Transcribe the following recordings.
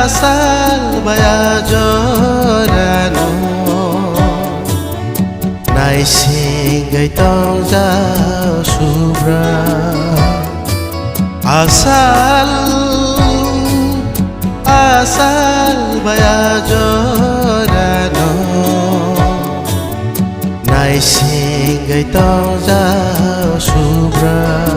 asal baya jorano nai singai tong giao subra asal baya jorano nai singai tong giao subra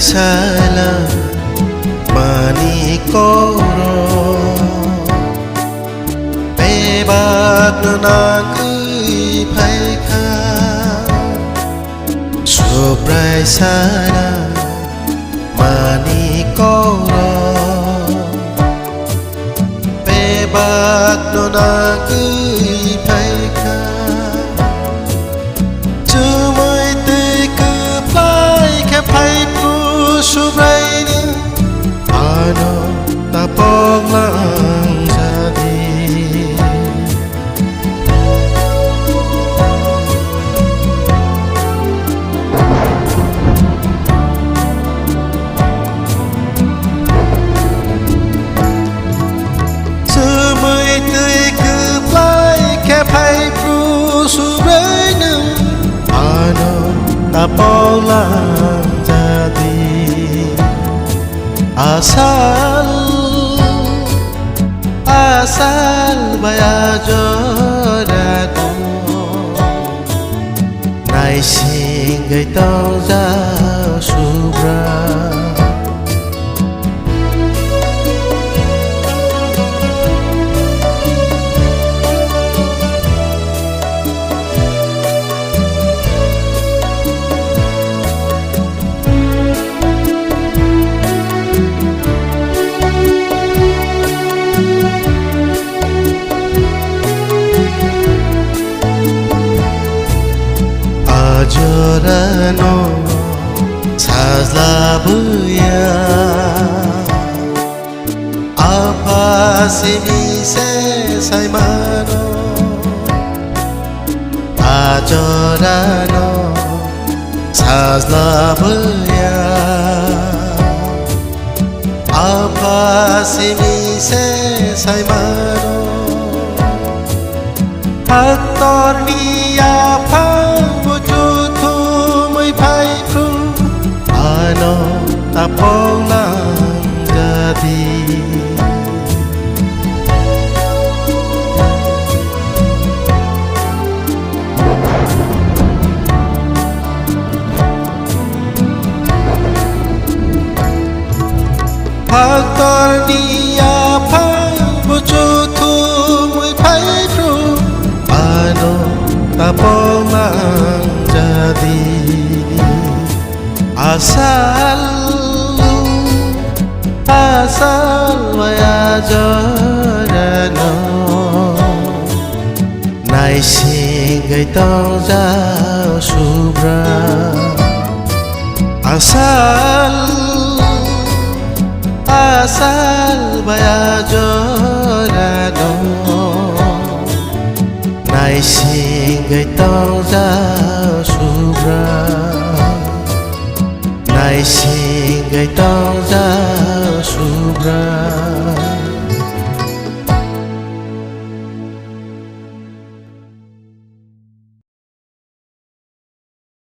Salam mani koro bebak nang kui phai kha sobrai salam mani koro bebak nang kui phai kha chumai te ku phai kha phai subraini ano tapong lang jadi semai tươi cứ plai kẹp hay pru subraini ano tapong lang jadi asal baya jorano nai singai tong giao subra jorano sazla buya apa sini se sai mano jorano sazla buya apa sini se sai mano aktor dia tapong lang jadi aktor dia pang bucu tu mui pai pru ano tapong lang jadi asal baya jorano nai singai tong giao subra asal baya jorano nai singai tong